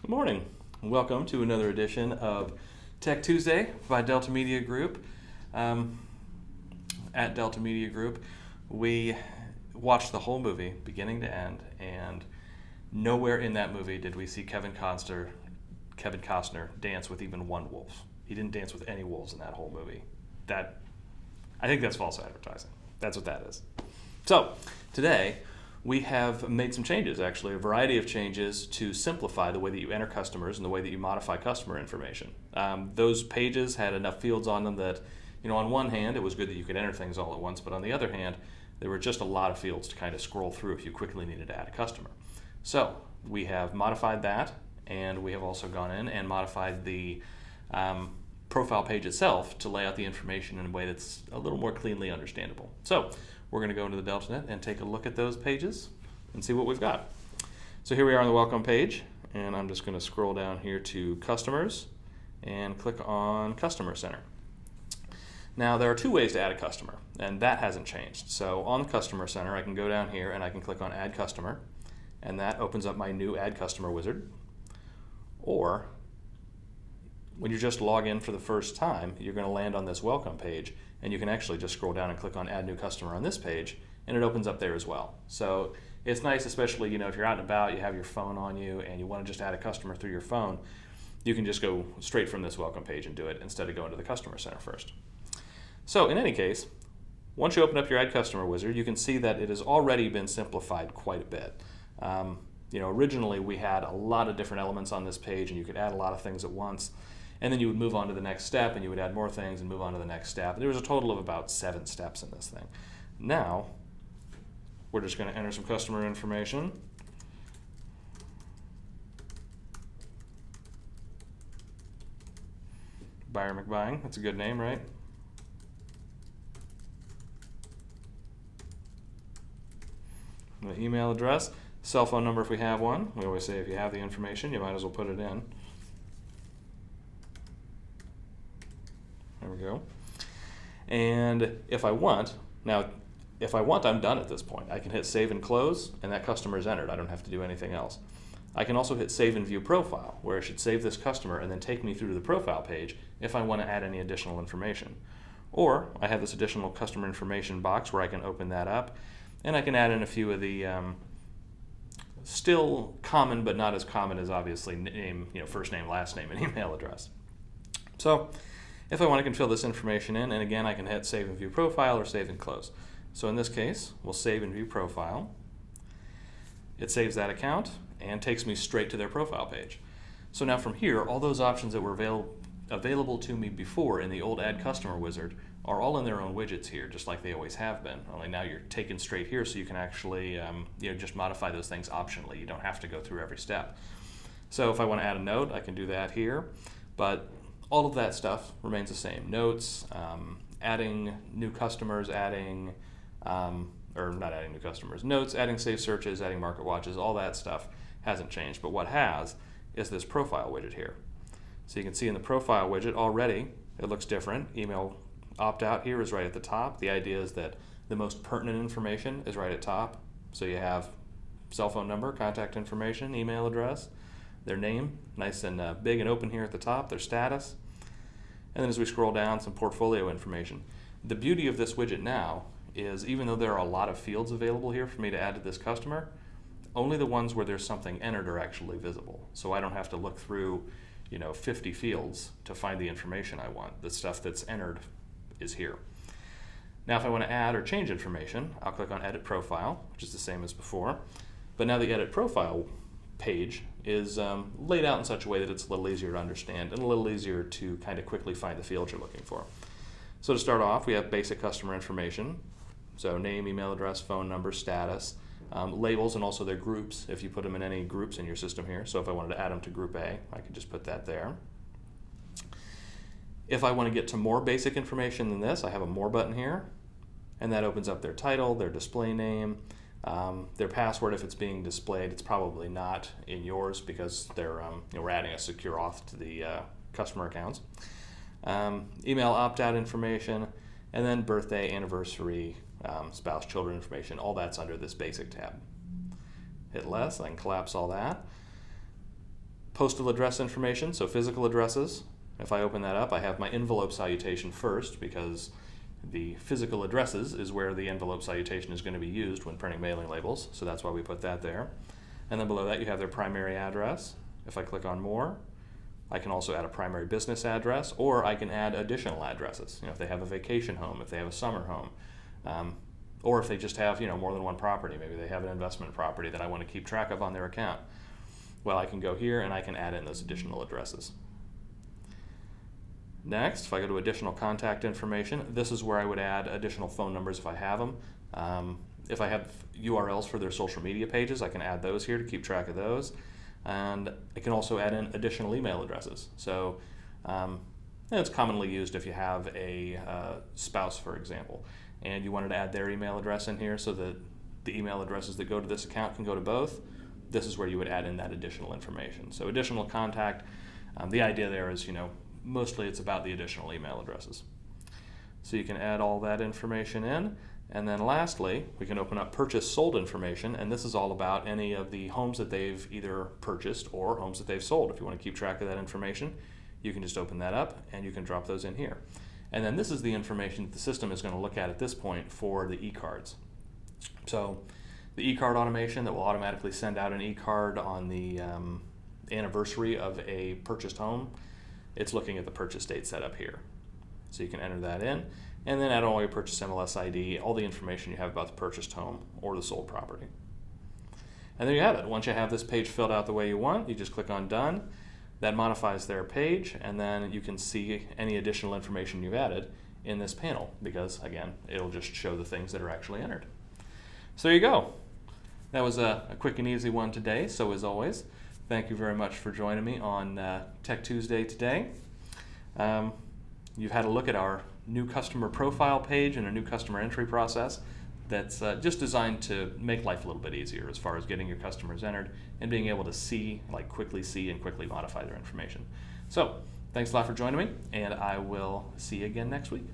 Good morning. Welcome to another edition of Tech Tuesday by Delta Media Group. At Delta Media Group, we watched the whole movie beginning to end, and nowhere in that movie did we see Kevin Costner dance with even one wolf. He didn't dance with any wolves in that whole movie. I think that's false advertising. That's what that is. So today we have made some changes, actually, a variety of changes to simplify the way that you enter customers and the way that you modify customer information. Those pages had enough fields on them that, on one hand, it was good that you could enter things all at once, but on the other hand, there were just a lot of fields to kind of scroll through if you quickly needed to add a customer. So we have modified that, and we have also gone in and modified the profile page itself to lay out the information in a way that's a little more cleanly understandable. So we're going to go into the DeltaNet and take a look at those pages and see what we've got. So here we are on the welcome page, and I'm just going to scroll down here to Customers and click on Customer Center. Now there are two ways to add a customer, and that hasn't changed. So on the Customer Center, I can go down here and I can click on Add Customer, and that opens up my new Add Customer wizard. Or when you just log in for the first time, you're going to land on this welcome page, and you can actually just scroll down and click on Add New Customer on this page, and it opens up there as well. So it's nice, especially if you're out and about, you have your phone on you, and you want to just add a customer through your phone, you can just go straight from this welcome page and do it instead of going to the Customer Center first. So in any case, once you open up your Add Customer wizard, you can see that it has already been simplified quite a bit. Originally we had a lot of different elements on this page, and you could add a lot of things at once. And then you would move on to the next step, and you would add more things and move on to the next step. There was a total of about 7 steps in this thing. Now, we're just going to enter some customer information. Buyer McBuying, that's a good name, right? The email address, cell phone number if we have one. We always say if you have the information, you might as well put it in. There we go. And if I want, I'm done at this point. I can hit Save and Close, and that customer is entered. I don't have to do anything else. I can also hit Save and View Profile, where it should save this customer and then take me through to the profile page if I want to add any additional information. Or I have this additional customer information box where I can open that up, and I can add in a few of the still common but not as common as obviously name, first name, last name, and email address. So if I want, I can fill this information in, and again, I can hit Save and View Profile or Save and Close. So in this case, we'll Save and View Profile. It saves that account and takes me straight to their profile page. So now from here, all those options that were available to me before in the old Add Customer wizard are all in their own widgets here, just like they always have been. Only now you're taken straight here, so you can actually just modify those things optionally. You don't have to go through every step. So if I want to add a note, I can do that here, but all of that stuff remains the same. Notes, adding new customers, notes, adding saved searches, adding market watches, all that stuff hasn't changed. But what has is this profile widget here. So you can see in the profile widget already, it looks different. Email opt-out here is right at the top. The idea is that the most pertinent information is right at top. So you have cell phone number, contact information, email address, their name, nice and big and open here at the top, their status, and then as we scroll down, some portfolio information. The beauty of this widget now is even though there are a lot of fields available here for me to add to this customer, only the ones where there's something entered are actually visible. So I don't have to look through 50 fields to find the information I want. The stuff that's entered is here. Now if I want to add or change information, I'll click on Edit Profile, which is the same as before, but now the Edit Profile page is laid out in such a way that it's a little easier to understand and a little easier to kind of quickly find the fields you're looking for. So to start off, we have basic customer information. So name, email address, phone number, status, labels, and also their groups if you put them in any groups in your system here. So if I wanted to add them to Group A, I could just put that there. If I want to get to more basic information than this, I have a More button here, and that opens up their title, their display name, their password. If it's being displayed, it's probably not in yours because we're adding a secure auth to the customer accounts. Email opt-out information, and then birthday, anniversary, spouse, children information. All that's under this basic tab. Hit less, I can collapse all that. postal address information, so physical addresses. If I open that up, I have my envelope salutation first because the physical addresses is where the envelope salutation is going to be used when printing mailing labels, so that's why we put that there. And then below that you have their primary address. If I click on more, I can also add a primary business address, or I can add additional addresses. If they have a vacation home, if they have a summer home, or if they just have more than one property. Maybe they have an investment property that I want to keep track of on their account. Well, I can go here and I can add in those additional addresses. Next, if I go to additional contact information, this is where I would add additional phone numbers if I have them. If I have URLs for their social media pages, I can add those here to keep track of those. And I can also add in additional email addresses. So it's commonly used if you have a spouse, for example, and you wanted to add their email address in here so that the email addresses that go to this account can go to both. This is where you would add in that additional information. So additional contact, the idea there is, mostly it's about the additional email addresses. So you can add all that information in. And then lastly, we can open up purchase sold information, and this is all about any of the homes that they've either purchased or homes that they've sold. If you want to keep track of that information, you can just open that up and you can drop those in here. And then this is the information that the system is going to look at this point for the e-cards. So the e-card automation that will automatically send out an e-card on the anniversary of a purchased home, it's looking at the purchase date set up here. So you can enter that in, and then add all your purchase MLS ID, all the information you have about the purchased home or the sold property. And there you have it. Once you have this page filled out the way you want, you just click on Done. That modifies their page, and then you can see any additional information you've added in this panel because, again, it'll just show the things that are actually entered. So there you go. That was a quick and easy one today. So as always, thank you very much for joining me on Tech Tuesday today. You've had a look at our new customer profile page and a new customer entry process that's just designed to make life a little bit easier as far as getting your customers entered and being able to quickly see and quickly modify their information. So thanks a lot for joining me, and I will see you again next week.